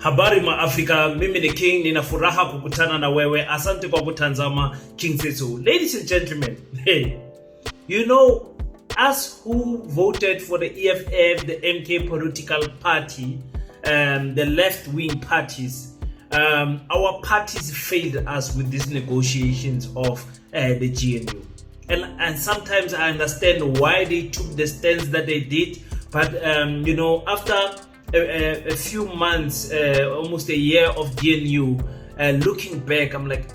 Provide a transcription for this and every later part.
Habari ma Africa, mimi ni King, nina furaha kukutana na wewe. Asante kwa kutazama King Setso. Ladies and gentlemen, hey, you know, us who voted for the EFF, the MK political party, the left-wing parties, our parties failed us with these negotiations of the GNU. And sometimes I understand why they took the stance that they did, but you know, after a few months, almost a year of GNU, looking back, I'm like,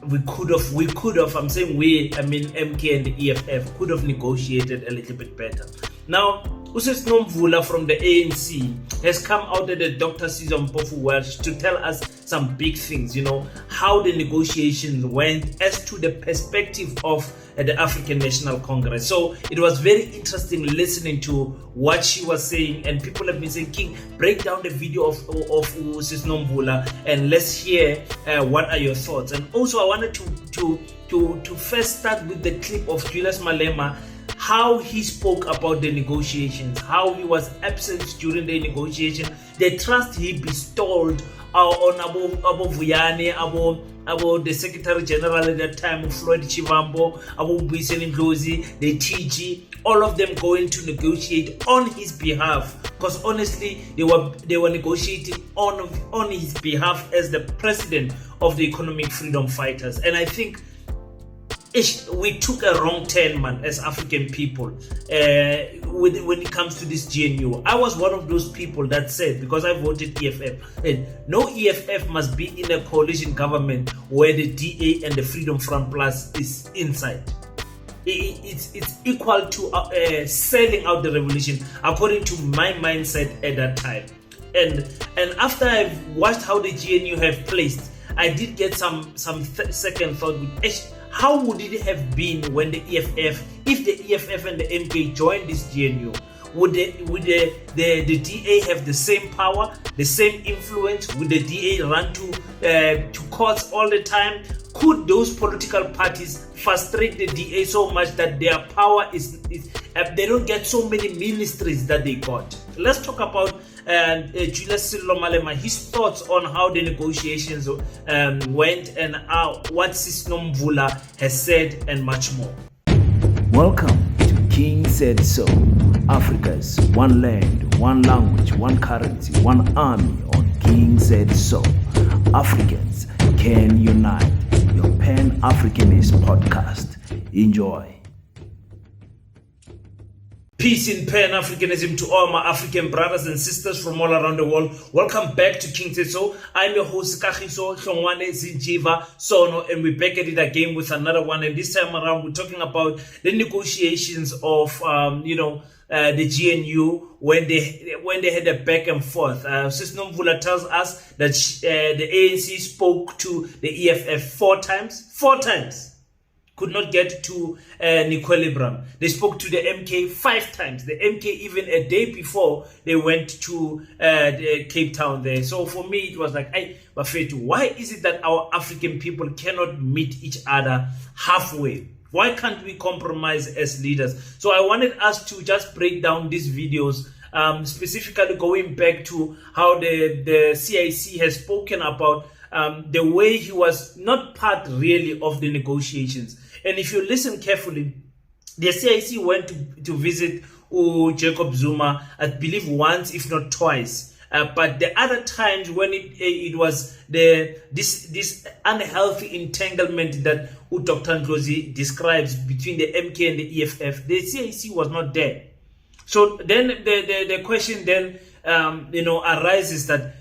we could have, I'm saying we, I mean MK and the EFF could have negotiated a little bit better. Now, Nomvula from the ANC has come out at the Dr. Caesar Mpofu Welsh to tell us some big things, you know, how the negotiations went as to the perspective of the African National Congress. So it was very interesting listening to what she was saying, and people have been saying, King, break down the video of Sis Nomvula and let's hear what are your thoughts. And also I wanted to first start with the clip of Julius Malema, how he spoke about the negotiations, how he was absent during the negotiation, the trust he bestowed on Abo Vuyane, about the Secretary General at that time, Floyd Chivambo, Abo Buyiseni Ndlozi, the TG, all of them going to negotiate on his behalf. Because honestly, they were negotiating on his behalf as the president of the Economic Freedom Fighters. And I think we took a wrong turn, man, as African people when it comes to this GNU. I was one of those people that said, because I voted EFF, no EFF must be in a coalition government where the DA and the Freedom Front Plus is inside. It's equal to selling out the revolution, according to my mindset at that time. And after I've watched how the GNU have placed, I did get some second thought with how would it have been when the EFF, if the EFF and the MK joined this GNU? Would the DA have the same power, the same influence? Would the DA run to courts all the time? Could those political parties frustrate the DA so much that their power is they don't get so many ministries that they got? Let's talk about Julius Malema, his thoughts on how the negotiations went and what Sis Nomvula has said and much more. Welcome to King Said So, Africa's one land, one language, one currency, one army on King Said So. Africans can unite. Your Pan-Africanist podcast. Enjoy. Peace in Pan-Africanism to all my African brothers and sisters from all around the world. Welcome back to King Setso. I'm your host, Kagiso Hlongwane Zinjiva Sono, and we're back at it again with another one. And this time around, we're talking about the negotiations of, the GNU when they had a back and forth. Sis Nomvula tells us that the ANC spoke to the EFF four times. Could not get to an equilibrium. They spoke to the MK 5 times. The MK even a day before they went to Cape Town there. So for me, it was like, hey, Bafetu, why is it that our African people cannot meet each other halfway? Why can't we compromise as leaders? So I wanted us to just break down these videos, specifically going back to how the CIC has spoken about the way he was not part really of the negotiations. And if you listen carefully, the CIC went to visit Jacob Zuma, I believe once, if not twice. But the other times when it was this unhealthy entanglement that Dr. Ndlozi describes between the MK and the EFF, the CIC was not there. So then the question then arises that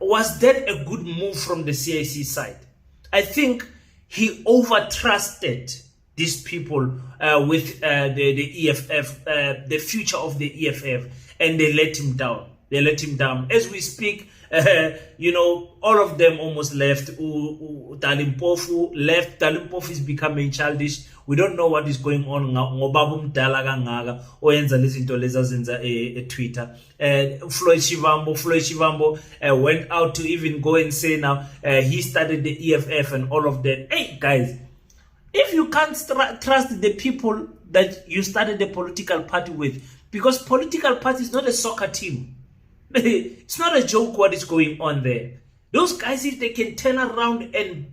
was that a good move from the CIC side? I think he over-trusted these people with the EFF, the future of the EFF, and they let him down. As we speak, all of them almost left. Dalimpofu left. Dalimpofu is becoming childish. We don't know what is going on. Twitter. Floyd Chivambo went out to even go and say now he started the EFF and all of that. Hey guys, if you can't trust the people that you started the political party with, because political party is not a soccer team. It's not a joke what is going on there. Those guys, if they can turn around and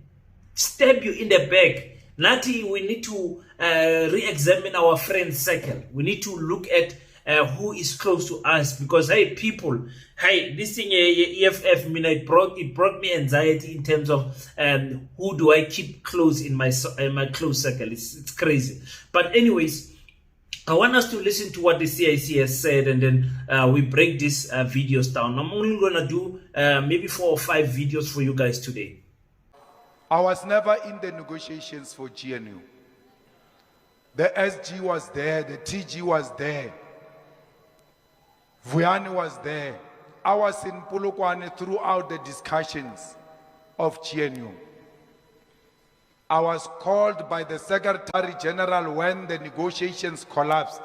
stab you in the back, Nati, we need to re-examine our friend circle. We need to look at who is close to us, because hey, people, hey, this thing EFF, it brought me anxiety in terms of who do I keep close in my close circle. It's crazy. But anyways, I want us to listen to what the CIC has said, and then we break these videos down. I'm only gonna do maybe 4 or 5 videos for you guys today. I was never in the negotiations for GNU. The SG was there, the TG was there, Vuyani was there. I was in Polokwane throughout the discussions of GNU. I was called by the Secretary General when the negotiations collapsed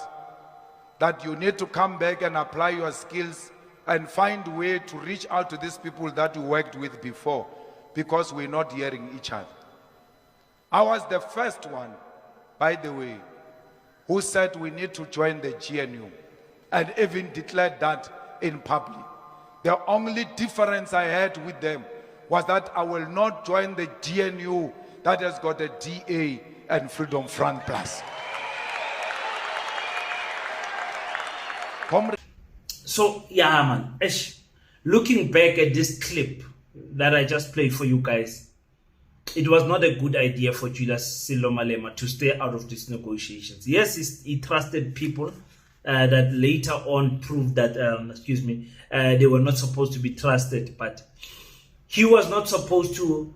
that you need to come back and apply your skills and find a way to reach out to these people that you worked with before, because we're not hearing each other. I was the first one, by the way, who said we need to join the GNU, and even declared that in public. The only difference I had with them was that I will not join the GNU that has got a DA and Freedom Front Plus. So yeah, man, looking back at this clip that I just played for you guys, it was not a good idea for Julius Malema to stay out of these negotiations. Yes, he trusted people that later on proved that, they were not supposed to be trusted, but he was not supposed to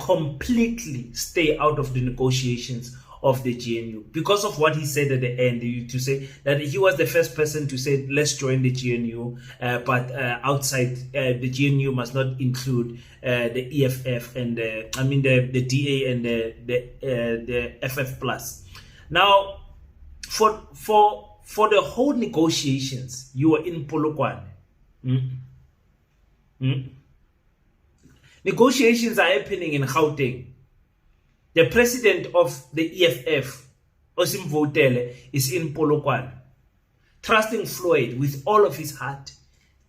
completely stay out of the negotiations of the GNU because of what he said at the end, to say that he was the first person to say let's join the GNU, but outside the GNU must not include the EFF and the DA and the FF plus. Now for the whole negotiations, you were in Polokwane. Negotiations are happening in Gauteng. The president of the EFF, Osim Votele, is in Polokwane, trusting Floyd with all of his heart,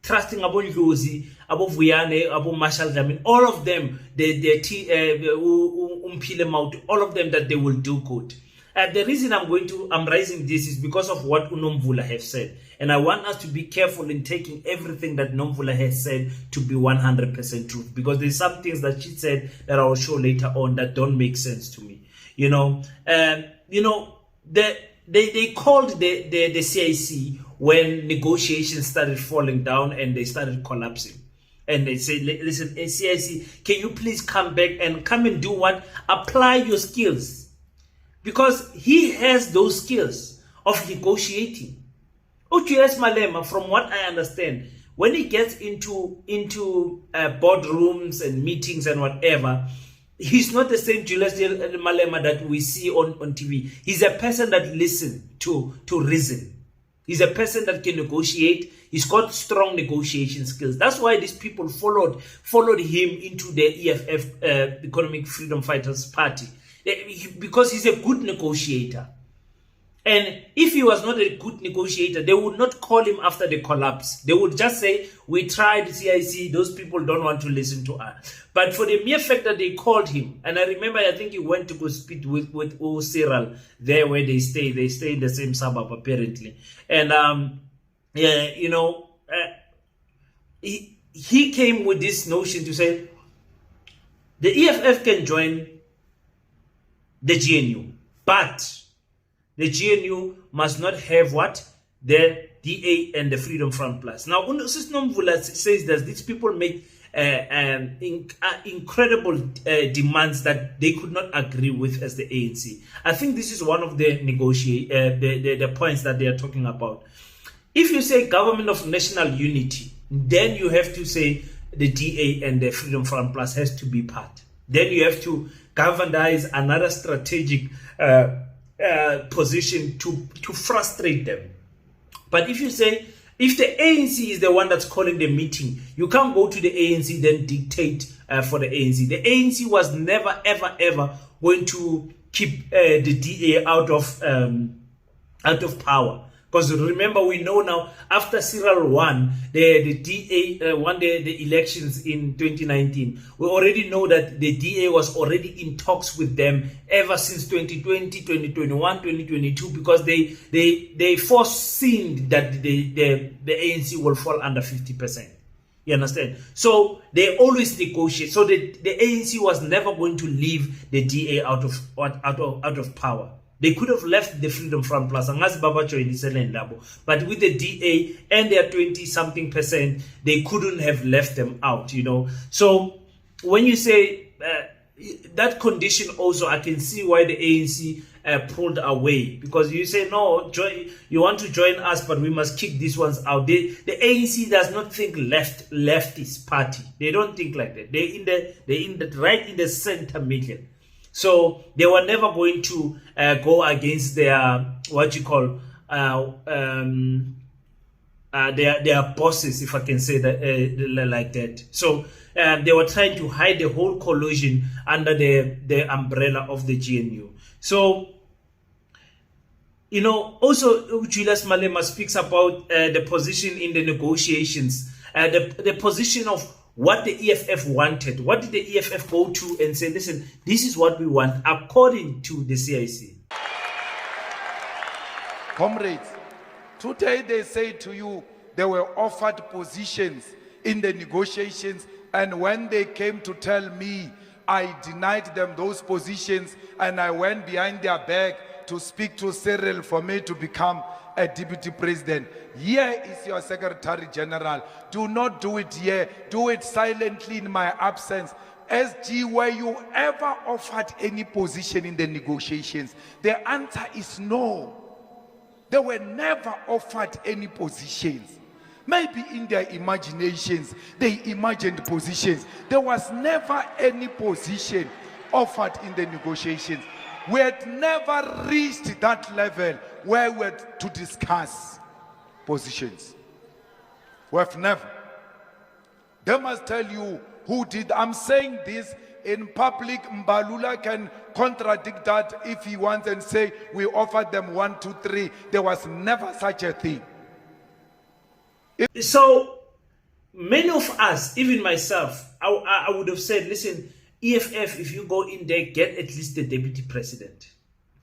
trusting Abo Ndlozi, Abo Vuyane, Abo Marshall Dlamini, all of them, all of them, that they will do good. The reason I'm raising this is because of what Nomvula have said. And I want us to be careful in taking everything that Nomvula has said to be 100% truth. Because there's some things that she said that I will show later on that don't make sense to me. They called the CIC when negotiations started falling down and they started collapsing. And they said, listen, CIC, can you please come back and come and do what? Apply your skills. Because he has those skills of negotiating. Julius Malema, from what I understand, when he gets into boardrooms and meetings and whatever, he's not the same Julius Malema that we see on TV. He's a person that listens to reason. He's a person that can negotiate. He's got strong negotiation skills. That's why these people followed him into the EFF, Economic Freedom Fighters Party. Because he's a good negotiator. And if he was not a good negotiator, they would not call him after the collapse. They would just say, we tried CIC, those people don't want to listen to us. But for the mere fact that they called him, and I remember, I think he went to go speak with Cyril there where they stay. They stay in the same suburb, apparently. And, he came with this notion to say, the EFF can join the GNU, but the GNU must not have what? The DA and the Freedom Front Plus. Now, Nomvula says that these people make incredible demands that they could not agree with as the ANC. I think this is one of the the points that they are talking about. If you say government of national unity, then you have to say the DA and the Freedom Front Plus has to be part. Then you have to galvanize another strategic position to frustrate them. But if you say, if the ANC is the one that's calling the meeting, you can't go to the ANC then dictate for the ANC. The ANC was never, ever, ever going to keep the DA out of power. Because remember, we know now, after Cyril won the DA won the elections in 2019, we already know that the DA was already in talks with them ever since 2020, 2021, 2022, because they foreseen that the ANC will fall under 50%. You understand? So they always negotiate. So the ANC was never going to leave the DA out of power. They could have left the Freedom Front Plus, but with the DA and their 20-something percent, they couldn't have left them out, you know. So when you say that condition also, I can see why the ANC pulled away, because you say, no, you want to join us, but we must kick these ones out. The ANC does not think leftist party. They don't think like that. They're right in the center middle. So they were never going to go against their their bosses, if I can say that like that. So they were trying to hide the whole collusion under the umbrella of the GNU. So, you know, also Julius Malema speaks about the position in the negotiations, the position of what the EFF wanted. What did the EFF go to and say, listen, this is what we want according to the CIC? Comrades, today they say to you they were offered positions in the negotiations, and when they came to tell me, I denied them those positions and I went behind their back to speak to Cyril for me to become a deputy president. Here is your Secretary General. Do not do it here. Do it silently in my absence. SG, were you ever offered any position in the negotiations? The answer is no. They were never offered any positions. Maybe in their imaginations, they imagined positions. There was never any position offered in the negotiations. We had never reached that level where we had to discuss positions. We have never. They must tell you who did. I'm saying this in public. Mbalula can contradict that if he wants and say we offered them 1, 2, 3. There was never such a thing. So many of us, even myself, I would have said, listen, EFF, if you go in there, get at least the deputy president.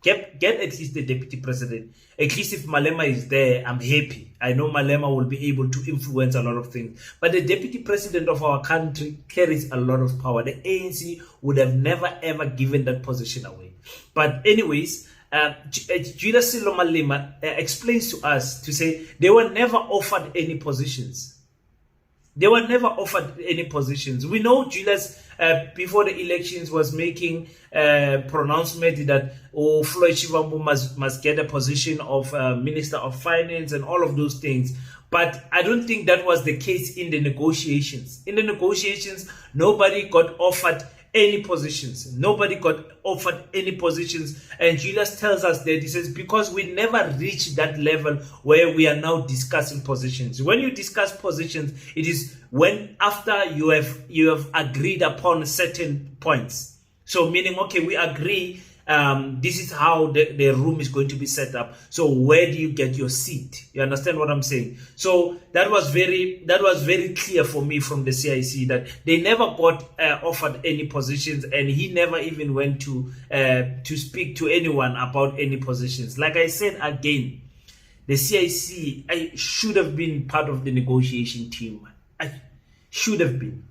Get at least the deputy president. At least if Malema is there, I'm happy. I know Malema will be able to influence a lot of things. But the deputy president of our country carries a lot of power. The ANC would have never ever given that position away. But anyways, Julius Malema explains to us to say they were never offered any positions. They were never offered any positions. We know Julius, before the elections, was making a pronouncement that Floyd Shivambu must get a position of Minister of Finance and all of those things. But I don't think that was the case in the negotiations. In the negotiations, nobody got offered any positions. Nobody got offered any positions. And Julius tells us that, he says, because we never reached that level where we are now discussing positions. When you discuss positions, it is when after you have agreed upon certain points. So meaning, okay, we agree, this is how the room is going to be set up. So where do you get your seat? You understand what I'm saying? So that was very clear for me from the CIC that they never got offered any positions, and he never even went to speak to anyone about any positions. Like I said again, the CIC should have been part of the negotiation team. Should have been.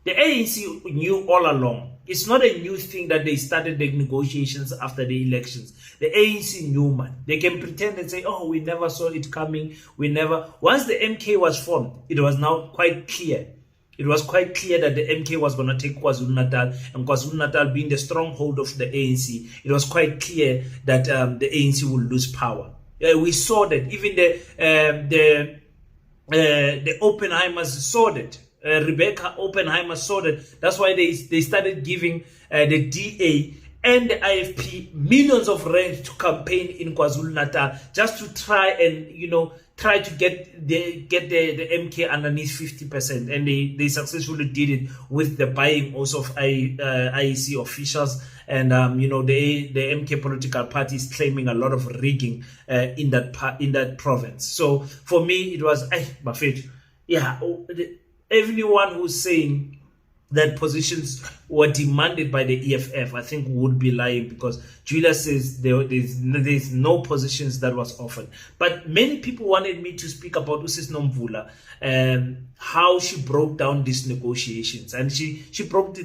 The ANC knew all along. It's not a new thing that they started the negotiations after the elections. The ANC knew, man. They can pretend and say, oh, we never saw it coming. Once the MK was formed, it was now quite clear. It was quite clear that the MK was going to take KwaZulu-Natal, and KwaZulu-Natal being the stronghold of the ANC, it was quite clear that the ANC will lose power. We saw that. Even the Oppenheimers saw that. Rebecca Oppenheimer saw that. That's why they started giving the DA and the IFP millions of rand to campaign in KwaZulu-Natal just to try and to get the MK underneath 50%, and they successfully did it with the buying also of IEC officials and the MK political party is claiming a lot of rigging in that province. So for me, it was Bafet. Yeah, everyone who's saying that positions were demanded by the EFF, I think would be lying, because Julius says there's no positions that was offered. But many people wanted me to speak about Usis Nomvula and how she broke down these negotiations, and she broke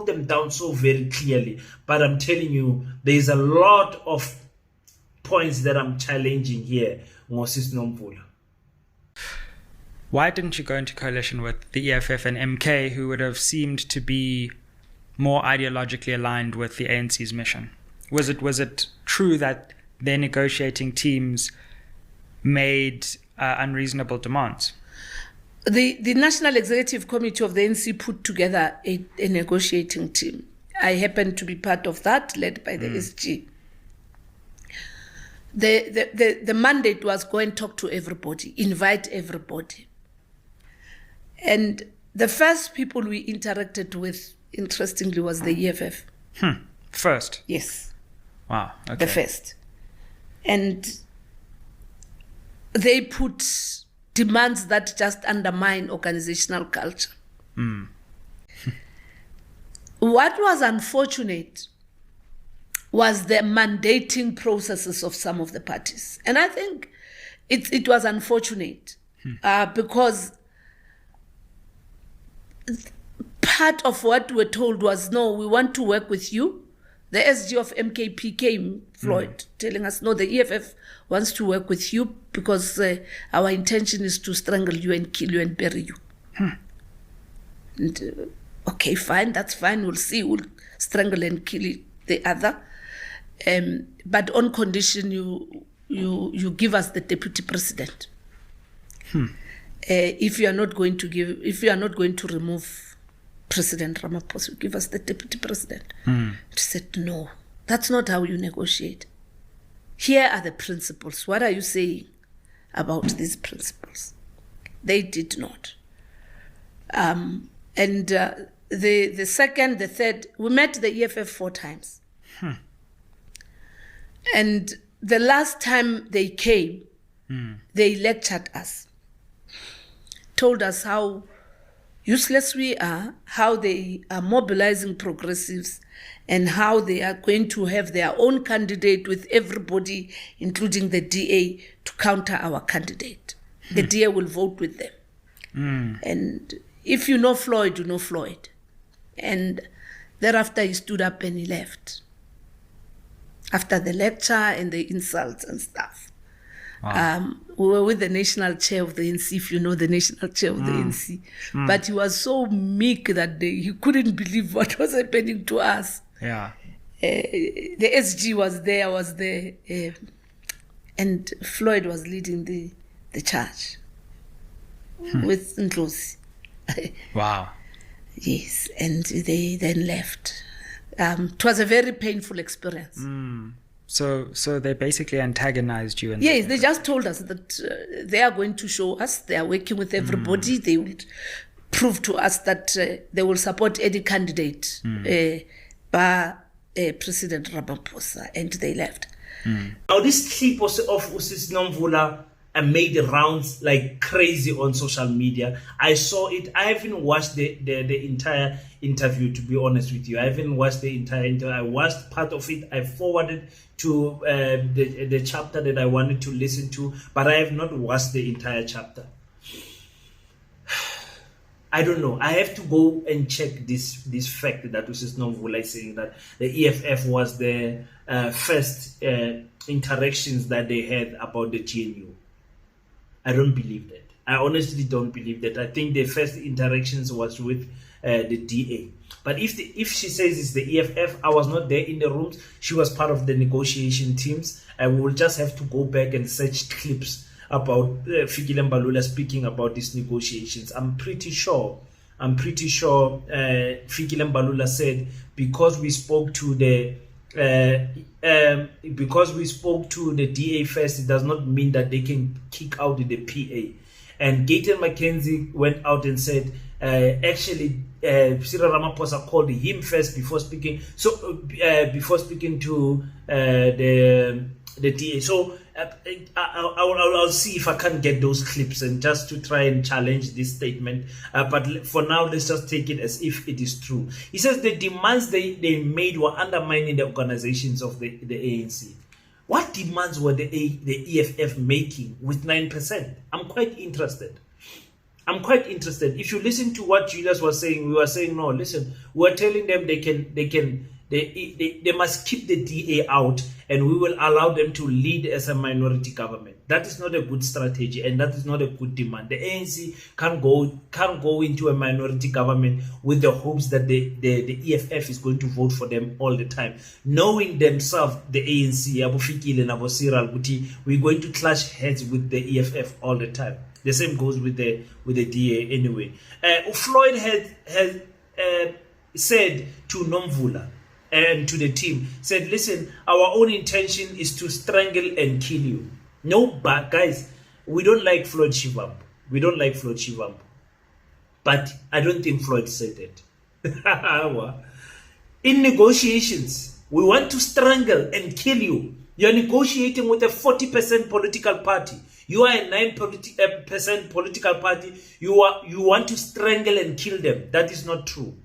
them down so very clearly. But I'm telling you, there's a lot of points that I'm challenging here, Usis Nomvula. Why didn't you go into coalition with the EFF and MK, who would have seemed to be more ideologically aligned with the ANC's mission? Was it true that their negotiating teams made unreasonable demands? The National Executive Committee of the ANC put together a negotiating team. I happened to be part of that, led by the SG. The mandate was go and talk to everybody, invite everybody. And the first people we interacted with, interestingly, was the EFF. First? Yes. Wow. Okay. The first. And they put demands that just undermine organizational culture. What was unfortunate was the mandating processes of some of the parties. And I think it was unfortunate because part of what we were told was, no, we want to work with you. The SG of MKP came, Floyd, telling us, no, the EFF wants to work with you because our intention is to strangle you and kill you and bury you. And, okay, fine, that's fine. We'll see. We'll strangle and kill the other. But on condition you give us the deputy president. If you are not going to remove President Ramaphosa, give us the deputy president. He said, no, that's not how you negotiate. Here are the principles. What are you saying about these principles? They did not. And the second, the third, we met the EFF 4 times. And the last time they came, they lectured us, told us how useless we are, how they are mobilizing progressives, and how they are going to have their own candidate with everybody, including the DA, to counter our candidate. The DA will vote with them. And if you know Floyd, you know Floyd. And thereafter he stood up and he left. After the lecture and the insults and stuff. Wow. We were with the national chair of the ANC, if you know the national chair of the ANC. But he was so meek that day, he couldn't believe what was happening to us. Yeah. The SG was there, and Floyd was leading the charge with Ndlozi. Wow. Yes, and they then left. It was a very painful experience. So they basically antagonized you. Yes, they just told us that they are going to show us, they are working with everybody, they will prove to us that they will support any candidate by President Ramaphosa, and they left. Now this clip of Usis Nomvula made the rounds like crazy on social media. I saw it. I haven't watched the entire interview, to be honest with you. I haven't watched the entire interview. I watched part of it. I forwarded to the chapter that I wanted to listen to, but I have not watched the entire chapter. I don't know. I have to go and check this fact that Usis Nomvula is saying that the EFF was the first interactions that they had about the GNU. I don't believe that. I honestly don't believe that. I think the first interactions was with the DA. But if she says it's the EFF, I was not there in the rooms. She was part of the negotiation teams. I will just have to go back and search clips about Fikile Mbalula speaking about these negotiations. I'm pretty sure Fikile Mbalula said, because we spoke to the DA first, it does not mean that they can kick out the PA. And Gayton McKenzie went out and said, actually, Cyril Ramaphosa called him first before speaking. So before speaking to the DA. So I'll see if I can get those clips and just to try and challenge this statement. But for now, let's just take it as if it is true. He says the demands they made were undermining the organizations of the ANC. What demands were the EFF making with 9%? I'm quite interested. If you listen to what Julius was saying, we were saying, no, listen, we're telling them they must keep the DA out and we will allow them to lead as a minority government. That is not a good strategy and that is not a good demand. The ANC can't go into a minority government with the hopes that the EFF is going to vote for them all the time, knowing themselves, the ANC, Abu Fikile and Abu Cyril, we're going to clash heads with the EFF all the time. The same goes with the DA anyway. Floyd has said to Nomvula and to the team, said, listen, our own intention is to strangle and kill you. No, but guys, we don't like Floyd Shivambu. But I don't think Floyd said it. In negotiations, we want to strangle and kill you. You're negotiating with a 40% political party. You are a 9% political party. You want to strangle and kill them. That is not true.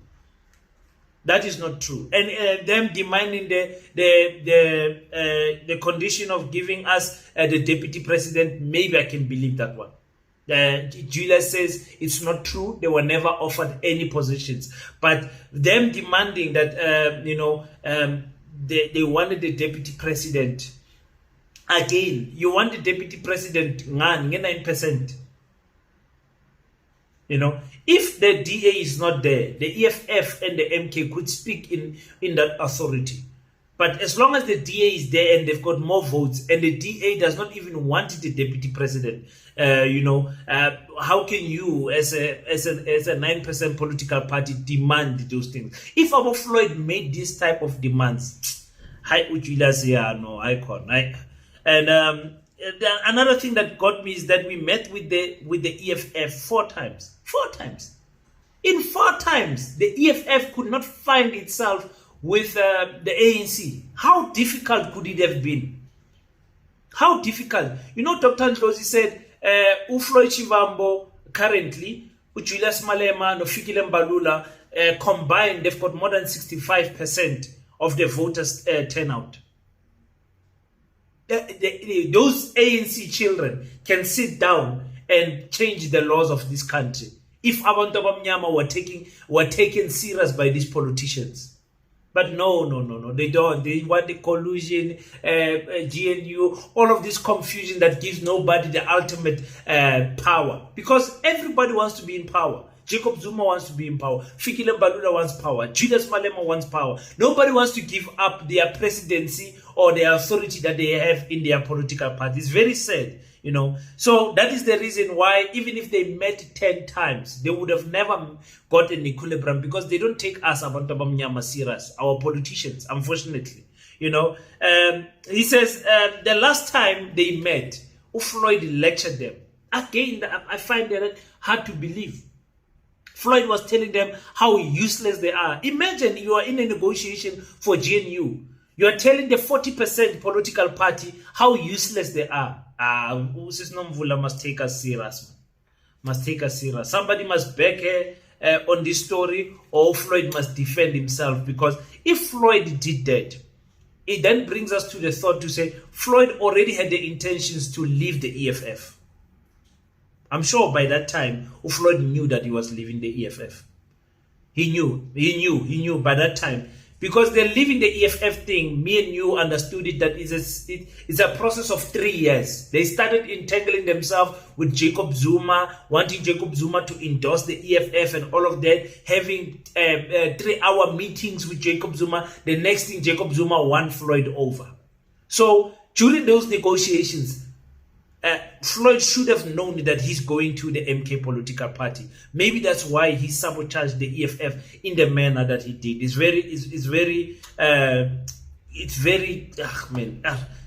And them demanding the condition of giving us the deputy president, maybe I can believe that one. Julius says it's not true. They were never offered any positions. But them demanding that, they wanted the deputy president. Again, you want the deputy president, 9%. If the DA is not there, the EFF and the MK could speak in that authority. But as long as the DA is there and they've got more votes and the DA does not even want the deputy president, how can you as a 9% political party demand those things? If Abu Floyd made this type of demands, and another thing that got me is that we met with the EFF 4 times. 4 times. In 4 times, the EFF could not find itself with the ANC. How difficult could it have been? How difficult? Dr. Ndlozi said, Floyd Shivambu currently, Julius Malema and Fikile Mbalula combined, they've got more than 65% of the voters' turnout. Those ANC children can sit down and change the laws of this country if abantu abamnyama were taken serious by these politicians. But no, they don't. They want the collusion, GNU, all of this confusion that gives nobody the ultimate power. Because everybody wants to be in power. Jacob Zuma wants to be in power. Fikile Mbalula wants power. Julius Malema wants power. Nobody wants to give up their presidency or their authority that they have in their political party. It's very sad, So that is the reason why, even if they met 10 times, they would have never got an equilibrium, because they don't take us, Abantu Abamnyama, serious, our politicians, unfortunately. He says the last time they met, Floyd lectured them. Again, I find that hard to believe. Floyd was telling them how useless they are. Imagine you are in a negotiation for GNU. You are telling the 40% political party how useless they are. Moses Nomvula must take us serious. Somebody must back her on this story, or Floyd must defend himself. Because if Floyd did that, it then brings us to the thought to say Floyd already had the intentions to leave the EFF. I'm sure by that time, Floyd knew that he was leaving the EFF. He knew by that time. Because they're leaving the EFF thing, me and you understood it, that it's a process of 3 years. They started entangling themselves with Jacob Zuma, wanting Jacob Zuma to endorse the EFF and all of that, having 3-hour meetings with Jacob Zuma. The next thing, Jacob Zuma won Floyd over. So during those negotiations, Floyd should have known that he's going to the MK political party. Maybe that's why he sabotaged the EFF in the manner that he did. It's very it's very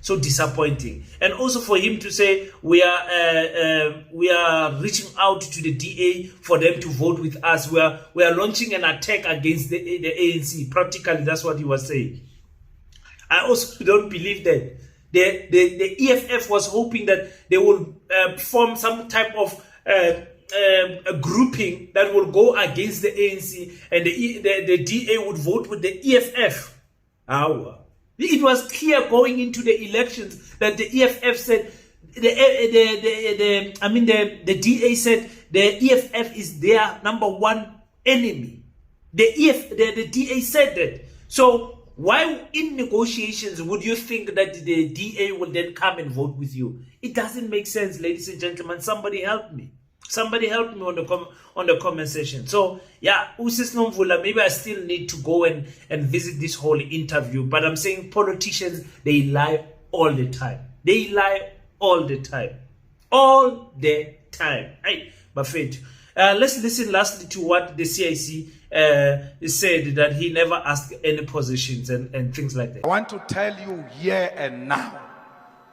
so disappointing. And also for him to say we are reaching out to the DA for them to vote with us. We are launching an attack against the ANC. Practically, that's what he was saying. I also don't believe that the EFF was hoping that they will form some type of a grouping that will go against the ANC, and the DA would vote with the EFF. It was clear going into the elections that the EFF said the DA said the EFF is their number one enemy. The DA said that. So why in negotiations would you think that the DA will then come and vote with you? It doesn't make sense, ladies and gentlemen. Somebody help me. Somebody help me on the comment section. So yeah, Usis Nomvula, maybe I still need to go and visit this whole interview. But I'm saying politicians, they lie all the time. They lie all the time. All the time. Hey, Buffett. Let's listen lastly to what the CIC said, that he never asked any positions and things like that. I want to tell you here and now,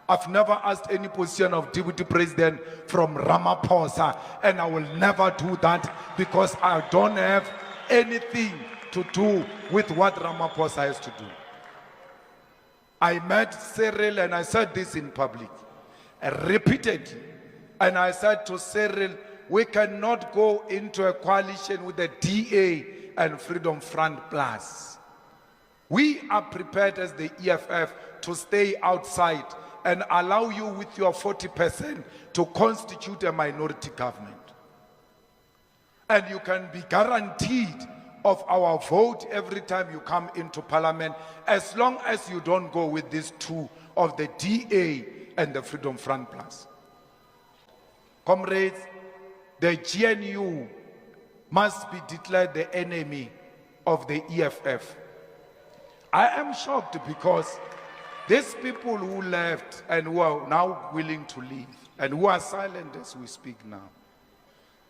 I've never asked any position of deputy president from Ramaphosa, and I will never do that because I don't have anything to do with what Ramaphosa has to do. I met Cyril and I said this in public. I repeated, and I said to Cyril, we cannot go into a coalition with the DA and Freedom Front Plus. We are prepared as the EFF to stay outside and allow you with your 40% to constitute a minority government. And you can be guaranteed of our vote every time you come into parliament, as long as you don't go with these two of the DA and the Freedom Front Plus. Comrades, the GNU must be declared the enemy of the EFF. I am shocked because these people who left and who are now willing to leave and who are silent as we speak now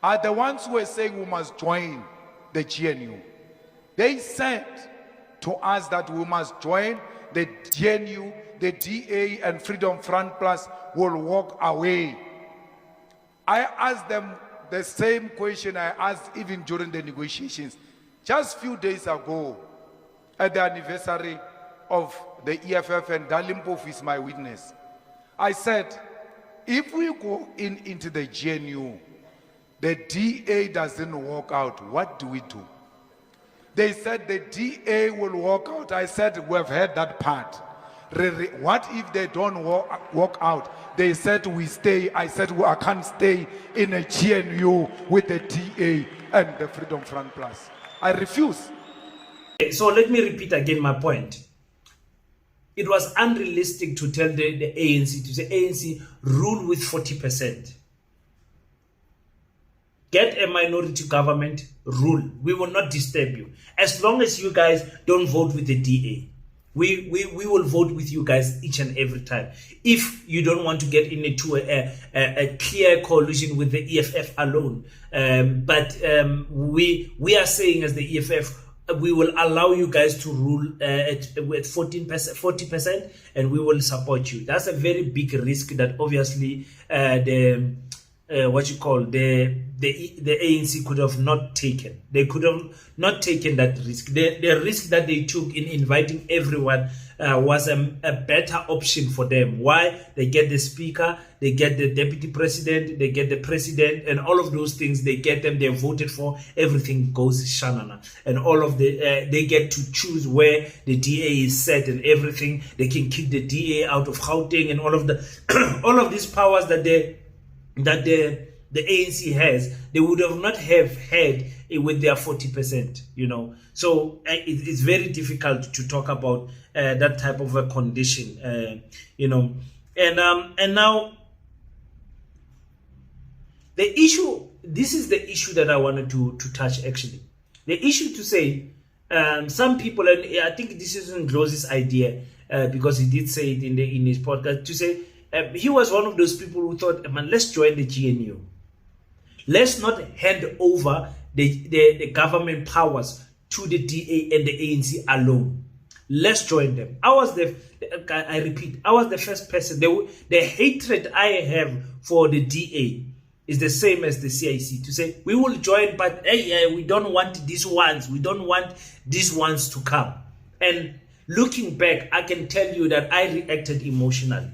are the ones who are saying we must join the GNU. They said to us that we must join the GNU, the DA and Freedom Front Plus will walk away. I asked them the same question I asked even during the negotiations just a few days ago at the anniversary of the EFF, and Dalimpof is my witness. I said, if we go into the GNU, the DA doesn't walk out, what do we do? They said the DA will walk out. I said, we have heard that part. What if they don't walk out? They said we stay. I said, well, I can't stay in a GNU with the DA and the Freedom Front Plus. I refuse. So let me repeat again my point. It was unrealistic to tell the ANC, to say, ANC, rule with 40%. Get a minority government, rule. We will not disturb you. As long as you guys don't vote with the DA. We will vote with you guys each and every time. If you don't want to get into a clear coalition with the EFF alone. But we are saying as the EFF, we will allow you guys to rule at 40%, and we will support you. That's a very big risk that obviously the ANC could have not taken. They could have not taken that risk. The risk that they took in inviting everyone was a better option for them. Why? They get the speaker, they get the deputy president, they get the president, and all of those things, they get them, they're voted for, everything goes shanana. And all of they get to choose where the DA is set and everything. They can kick the DA out of Gauteng and all of these powers that the ANC has, they would have not have had it with their 40%, you know. So it's very difficult to talk about that type of a condition, you know. And now the issue, this is the issue that I wanted to touch actually. The issue to say, some people, and I think this isn't Gloz's idea, because he did say it in his podcast, to say, he was one of those people who thought, man, let's join the GNU. Let's not hand over the government powers to the DA and the ANC alone. Let's join them. I repeat, I was the first person. The hatred I have for the DA is the same as the CIC, to say we will join, but hey, we don't want these ones. We don't want these ones to come. And looking back, I can tell you that I reacted emotionally.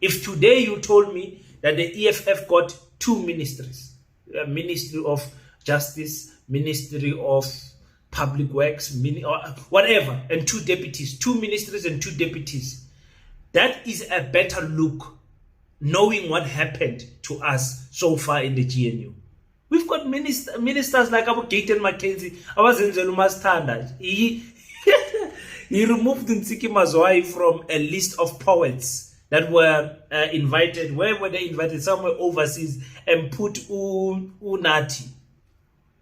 If today you told me that the EFF got 2 ministries, Ministry of Justice, Ministry of Public Works, or whatever, and 2 deputies, 2 ministries and 2 deputies, that is a better look, knowing what happened to us so far in the GNU. We've got ministers like our Gaten Mackenzie, our Zenzeluma Standard. He removed Nsiki Mazwai from a list of poets that were invited. Where were they invited? Somewhere overseas, and put Nati.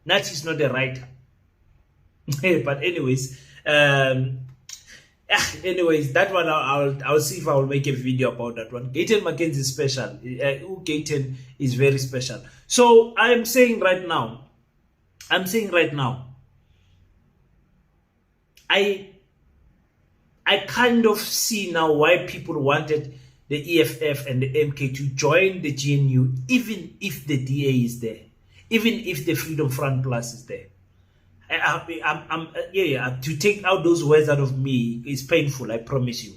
Nati is not a writer. But anyways, that one I'll see if I will make a video about that one. Gaten Mackenzie is special. Gaten is very special. So I'm saying right now, I kind of see now why people wanted the EFF and the MK to join the GNU, even if the DA is there, even if the Freedom Front Plus is there. To take out those words out of me is painful. I promise you,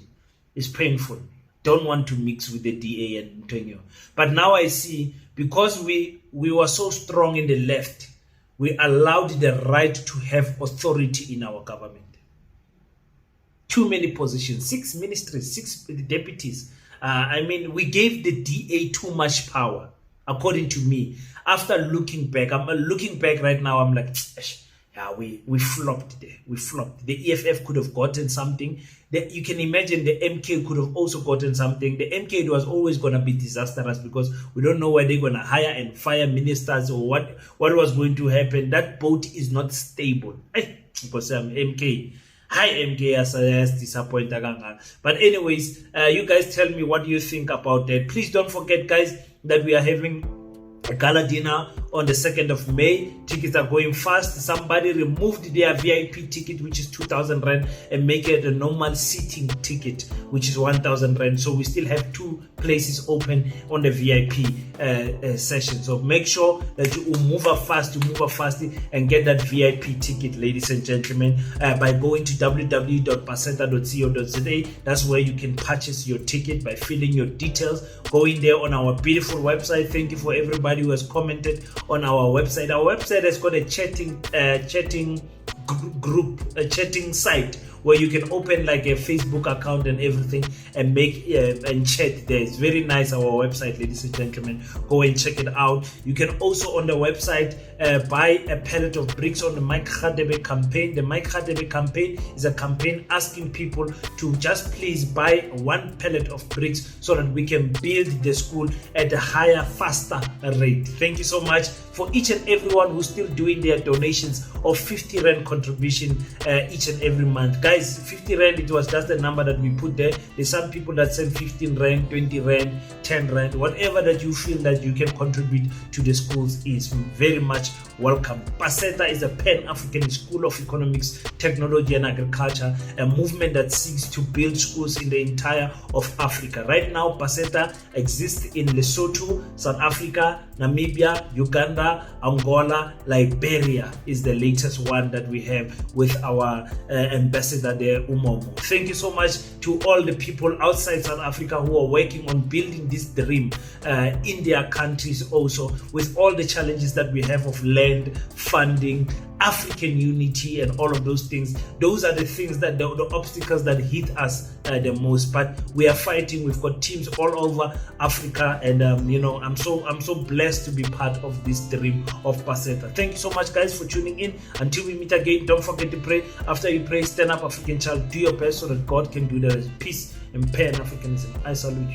it's painful. Don't want to mix with the DA and Ntonyo. But now I see, because we were so strong in the left, we allowed the right to have authority in our government. Too many positions, 6 ministries, 6 deputies. We gave the DA too much power, according to me. After looking back, I'm looking back right now, I'm like, yeah, we flopped there. We flopped. The EFF could have gotten something. You can imagine the MK could have also gotten something. The MK was always going to be disastrous, because we don't know where they're going to hire and fire ministers or what was going to happen. That boat is not stable. Because MK. Hi MK, as disappointed. But anyways, you guys tell me what you think about that. Please don't forget, guys, that we are having a gala dinner on the 2nd of May. Tickets are going fast. Somebody removed their VIP ticket, which is 2,000 Rand, and make it a normal seating ticket, which is 1,000 Rand. So we still have 2 places open on the VIP session. So make sure that you move up fast, and get that VIP ticket, ladies and gentlemen, by going to www.paseta.co.za. That's where you can purchase your ticket by filling your details. Go in there on our beautiful website. Thank you for everybody who has commented on our website. Our website has got a chatting group, a chatting site where you can open like a Facebook account and everything, and make and chat there. It's very nice, our website, ladies and gentlemen. Go and check it out. You can also on the website buy a pallet of bricks on the Mike Khadebe campaign. The Mike Khadebe campaign is a campaign asking people to just please buy 1 pallet of bricks so that we can build the school at a higher, faster rate. Thank you so much for each and everyone who's still doing their donations of 50 Rand contribution each and every month. Guys, 50 Rand, it was just a number that we put there. There's some people that send 15 Rand, 20 Rand, 10 Rand, whatever that you feel that you can contribute to the schools is very much welcome. Paseta is a Pan-African School of Economics, Technology and Agriculture, a movement that seeks to build schools in the entire of Africa. Right now, Paseta exists in Lesotho, South Africa, Namibia, Uganda, Angola, Liberia is the latest one that we have with our ambassador there, Umomo. Thank you so much to all the people outside South Africa who are working on building this dream in their countries also, with all the challenges that we have of land, funding, African unity, and all of those things. Those are the things that the obstacles that hit us the most. But we are fighting. We've got teams all over Africa, and I'm so blessed to be part of this dream of Paseta. Thank you so much, guys, for tuning in. Until we meet again, don't forget to pray. After you pray, stand up, African child. Do your best so that God can do the rest. Peace and Pan-Africanism. I salute you.